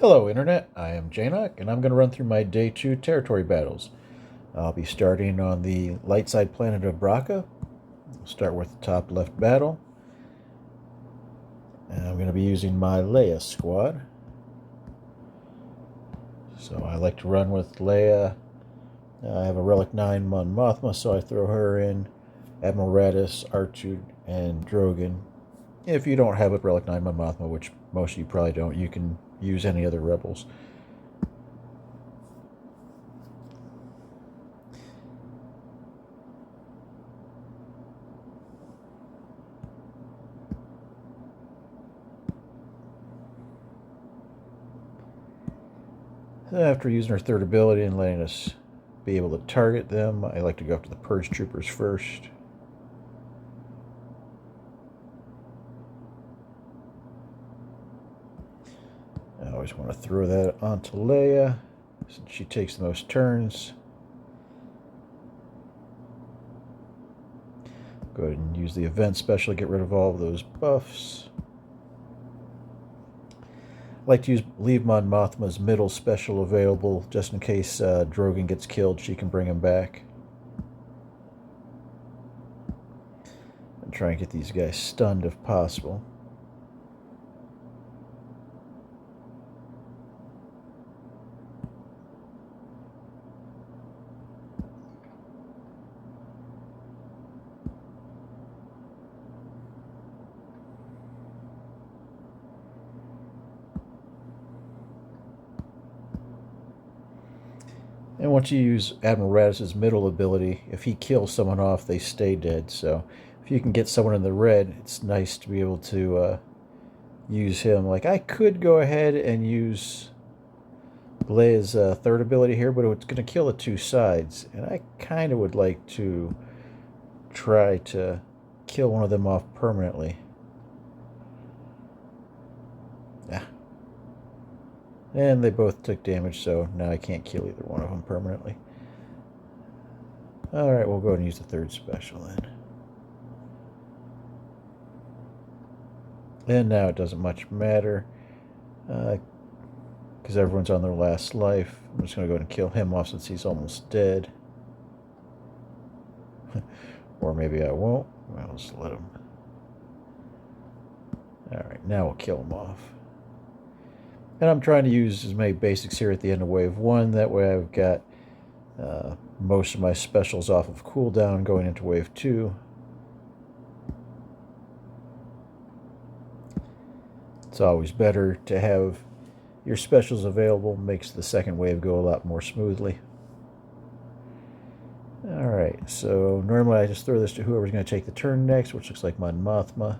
Hello Internet, I am JKCK and I'm going to run through my Day 2 territory battles. I'll be starting on the light side planet of Bracca. I'll start with the top left battle. And I'm going to be using my Leia squad. So I like to run with Leia. I have a Relic 9 Mon Mothma, so I throw her in. Admiral Raddus, R2, and Drogan. If you don't have a Relic 9 Mon Mothma, which most of you probably don't, you can use any other rebels. After using her third ability and letting us be able to target them, I like to go after the Purge Troopers first. I always want to throw that onto Leia, since she takes the most turns. Go ahead and use the event special to get rid of all of those buffs. I like to leave Mon Mothma's middle special available, just in case Drogan gets killed, she can bring him back. And try and get these guys stunned if possible. And once you use Admiral Raddus' middle ability, if he kills someone off, they stay dead. So if you can get someone in the red, it's nice to be able to use him. Like, I could go ahead and use Leia's third ability here, but it's going to kill the two sides. And I kind of would like to try to kill one of them off permanently. Yeah. And they both took damage, so now I can't kill either one of them permanently. Alright, we'll go ahead and use the third special then. And now it doesn't much matter, because everyone's on their last life. I'm just going to go ahead and kill him off since he's almost dead. Or maybe I won't. I'll just let him. Alright, now we'll kill him off. And I'm trying to use as many basics here at the end of Wave 1. That way I've got most of my specials off of cooldown going into Wave 2. It's always better to have your specials available. Makes the second wave go a lot more smoothly. Alright, so normally I just throw this to whoever's going to take the turn next, which looks like Mon Mothma.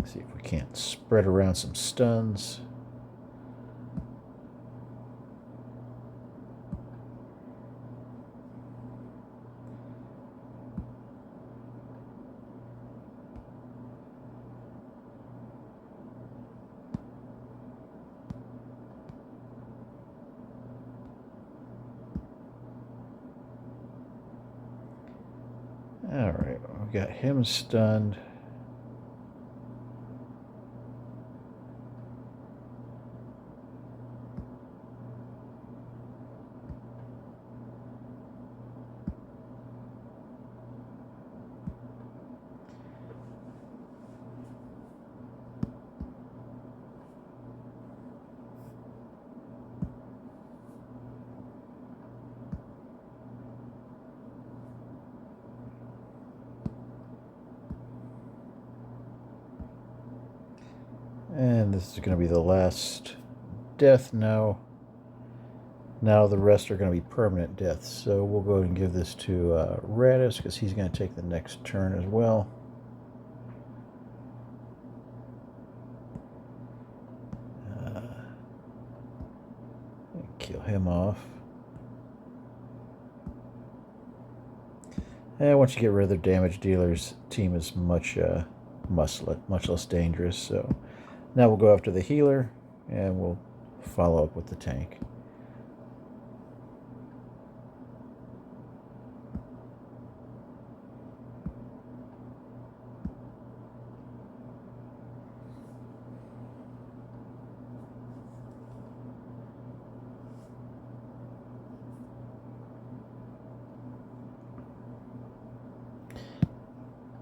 See if we can't spread around some stuns. Alright, we got him stunned. And this is going to be the last death now. Now the rest are going to be permanent deaths. So we'll go ahead and give this to Raddus, because he's going to take the next turn as well. Kill him off. And once you get rid of the damage dealers, team is much less dangerous. So now we'll go after the healer, and we'll follow up with the tank.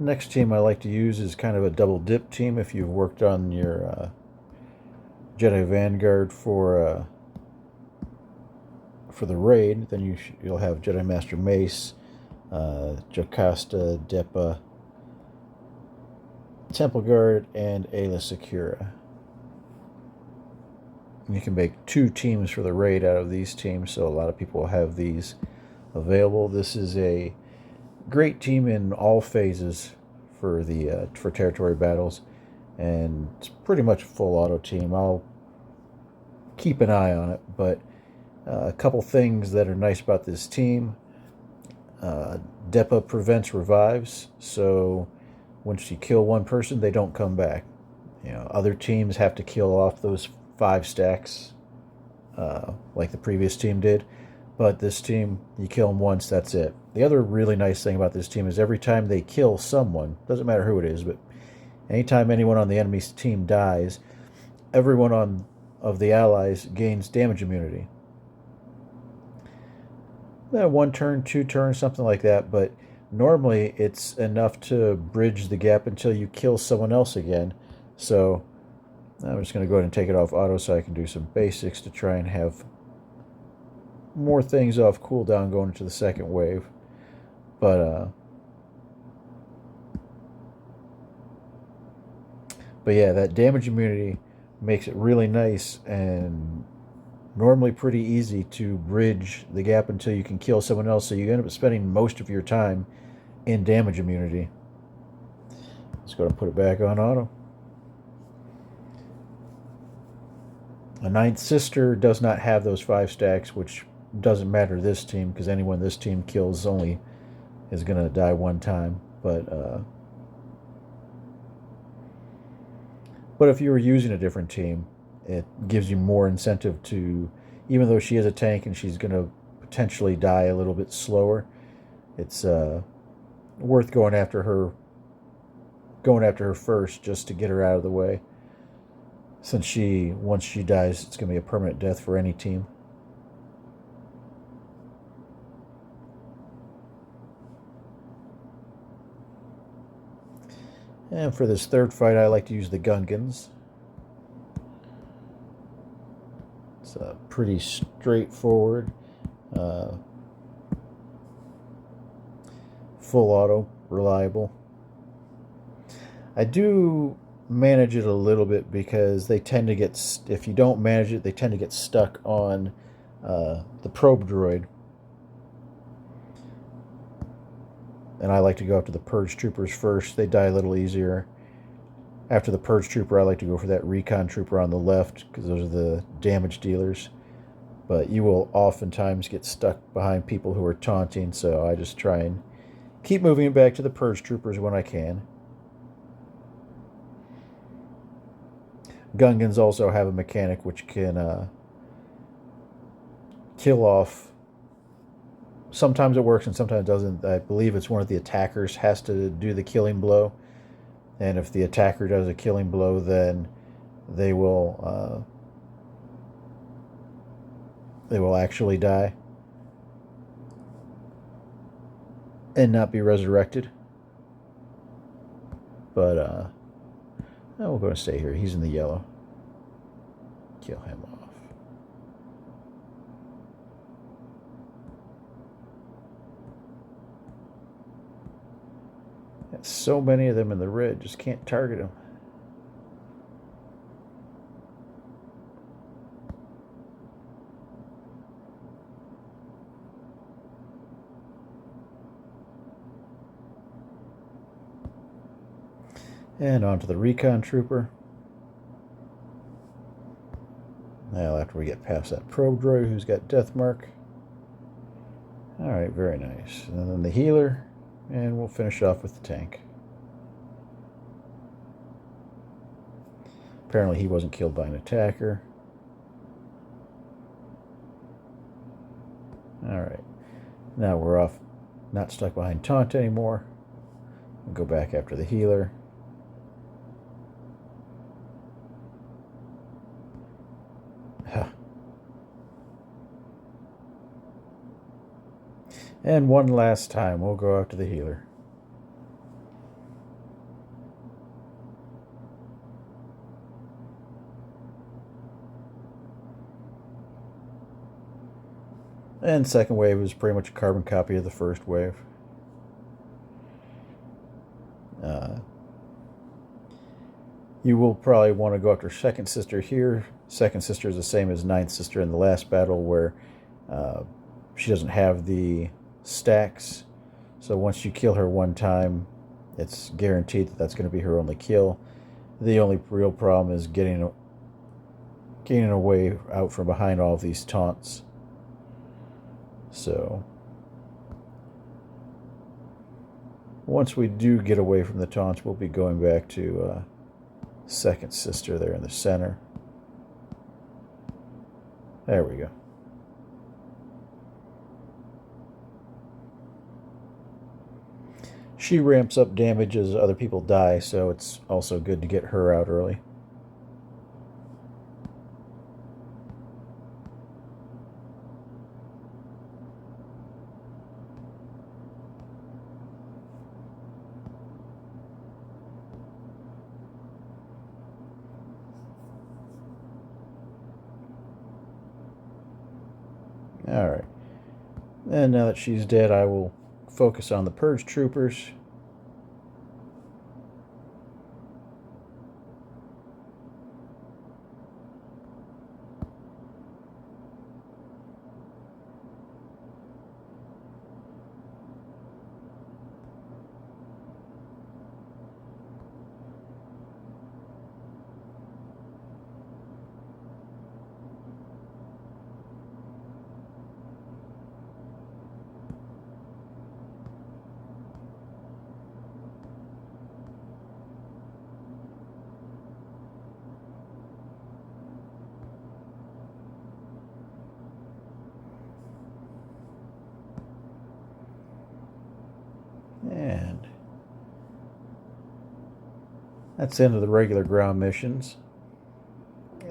Next team I like to use is kind of a double dip team. If you've worked on your Jedi Vanguard for the raid, then you'll have Jedi Master Mace, Jocasta, Depa, Temple Guard, and Aayla Secura. You can make 2 teams for the raid out of these teams, so a lot of people have these available. This is a great team in all phases for the for territory battles, and it's pretty much a full auto team. I'll keep an eye on it, but a couple things that are nice about this team. Depa prevents revives, so once you kill one person, they don't come back. Other teams have to kill off those 5 stacks, like the previous team did. But this team, you kill them once, that's it. The other really nice thing about this team is every time they kill someone, doesn't matter who it is, but anytime anyone on the enemy's team dies, everyone of the allies gains damage immunity. 1 turn, 2 turns, something like that, but normally it's enough to bridge the gap until you kill someone else again. So I'm just going to go ahead and take it off auto so I can do some basics to try and have more things off cooldown going into the second wave. But yeah, that damage immunity makes it really nice and normally pretty easy to bridge the gap until you can kill someone else, so you end up spending most of your time in damage immunity. Let's go and put it back on auto. A 9th Sister does not have those 5 stacks, which doesn't matter to this team, because anyone this team kills only is going to die 1 time. But if you were using a different team, it gives you more incentive to, even though she is a tank and she's going to potentially die a little bit slower, it's worth going after her first just to get her out of the way. Since once she dies, it's going to be a permanent death for any team. And for this third fight, I like to use the Gungans. It's pretty straightforward. Full auto, reliable. I do manage it a little bit because they tend to get, if you don't manage it, they tend to get stuck on the probe droid. And I like to go after the Purge Troopers first. They die a little easier. After the Purge Trooper, I like to go for that Recon Trooper on the left, because those are the damage dealers. But you will oftentimes get stuck behind people who are taunting, so I just try and keep moving back to the Purge Troopers when I can. Gungans also have a mechanic which can kill off. Sometimes it works and sometimes it doesn't. I believe it's one of the attackers has to do the killing blow. And if the attacker does a killing blow, then they will actually die and not be resurrected. But we're going to stay here. He's in the yellow. Kill him off. Got so many of them in the red, just can't target them. And on to the Recon Trooper. Now after we get past that probe droid who's got death mark. Alright, very nice. And then the healer, and we'll finish off with the tank. Apparently he wasn't killed by an attacker. Alright, now we're off, not stuck behind taunt anymore. We'll go back after the healer. And one last time, we'll go after the healer. And second wave is pretty much a carbon copy of the first wave. You will probably want to go after second sister here. Second sister is the same as ninth sister in the last battle, where she doesn't have the stacks. So once you kill her one time, it's guaranteed that that's going to be her only kill. The only real problem is getting away out from behind all of these taunts. So once we do get away from the taunts, we'll be going back to second sister there in the center. There we go. She ramps up damage as other people die, so it's also good to get her out early. Alright. And now that she's dead, I will focus on the Purge Troopers. And that's the end of the regular ground missions.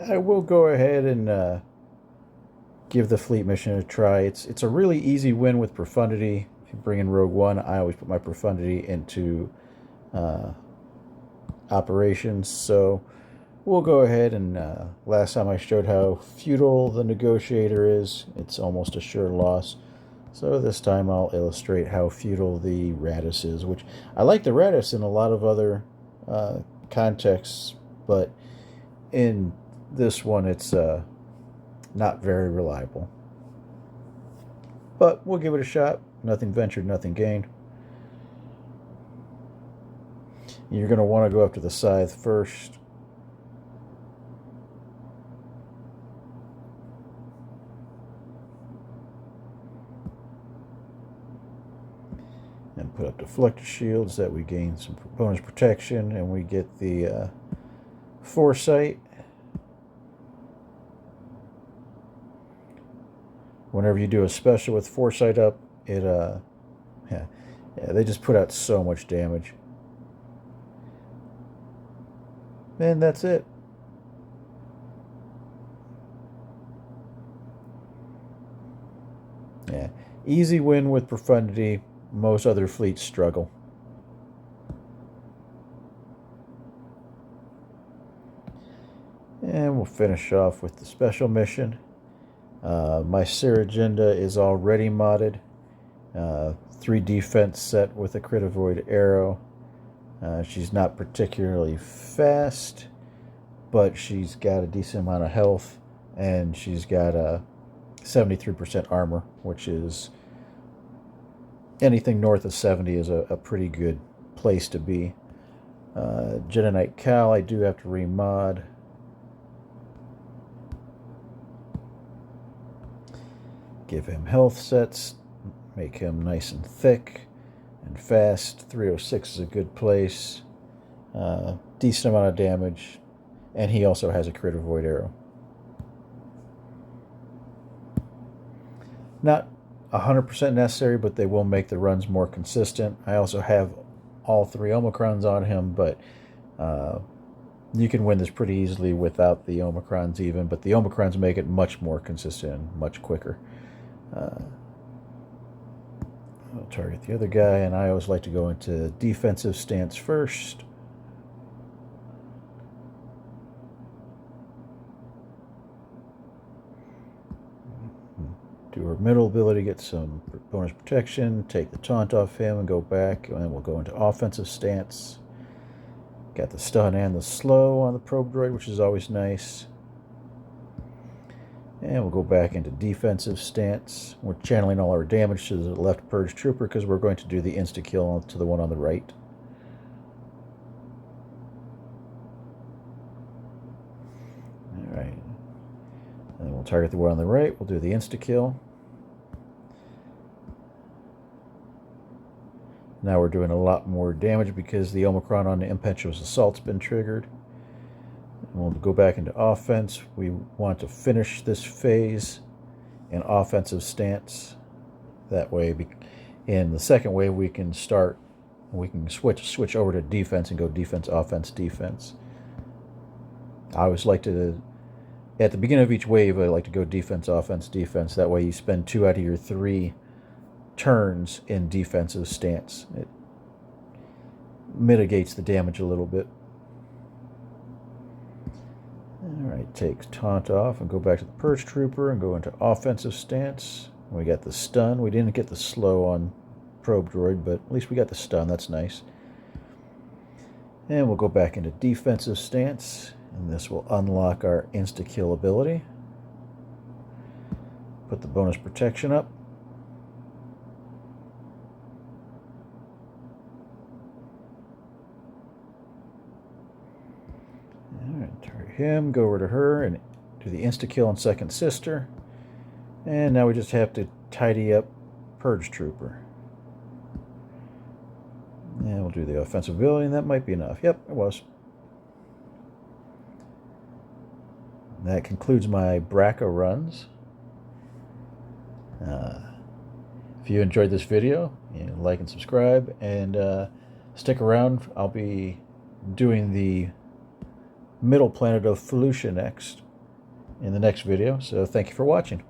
I will go ahead and give the fleet mission a try. It's a really easy win with Profundity. If you bring in Rogue One, I always put my Profundity into operations. So we'll go ahead and last time I showed how futile the Negotiator is. It's almost a sure loss. So this time I'll illustrate how futile the Raddus is, which I like the Raddus in a lot of other contexts, but in this one it's not very reliable. But we'll give it a shot. Nothing ventured, nothing gained. You're going to want to go after the Scythe first. And put up deflector shields that we gain some bonus protection, and we get the Foresight. Whenever you do a special with Foresight up, it yeah, they just put out so much damage. And that's it. Yeah, easy win with Profundity. Most other fleets struggle. And we'll finish off with the special mission. My Agenda is already modded. 3 defense set with a crit avoid arrow. She's not particularly fast, but she's got a decent amount of health, and she's got a 73% armor, which is anything north of 70 is a pretty good place to be. Jedi Knight Cal, I do have to remod. Give him health sets, make him nice and thick and fast. 306 is a good place. Decent amount of damage, and he also has a crit avoid arrow. Not 100% necessary, but they will make the runs more consistent. I also have all 3 Omicrons on him, but you can win this pretty easily without the Omicrons even, but the Omicrons make it much more consistent and much quicker. I'll target the other guy, and I always like to go into defensive stance first. Do a over middle ability, get some bonus protection, take the taunt off him and go back, and then we'll go into offensive stance. Got the stun and the slow on the probe droid, which is always nice. And we'll go back into defensive stance. We're channeling all our damage to the left purge trooper because we're going to do the insta-kill to the one on the right. Alright. And we'll target the one on the right. We'll do the insta-kill. Now we're doing a lot more damage because the Omicron on the Impetuous Assault's been triggered. We'll go back into offense. We want to finish this phase in offensive stance. That way, in the second wave, we can switch over to defense and go defense, offense, defense. I always like to, at the beginning of each wave, I like to go defense, offense, defense. That way you spend 2 out of your 3 turns in defensive stance. It mitigates the damage a little bit. Alright, take taunt off and go back to the Purge Trooper and go into offensive stance. We got the stun. We didn't get the slow on Probe Droid, but at least we got the stun. That's nice. And we'll go back into defensive stance, and this will unlock our insta-kill ability. Put the bonus protection up. Target him, go over to her, and do the insta-kill on Second Sister. And now we just have to tidy up Purge Trooper. And we'll do the offensive ability, and that might be enough. Yep, it was. And that concludes my Bracca runs. If you enjoyed this video, like and subscribe, and stick around. I'll be doing the middle planet of Felucia next in the next video, so thank you for watching.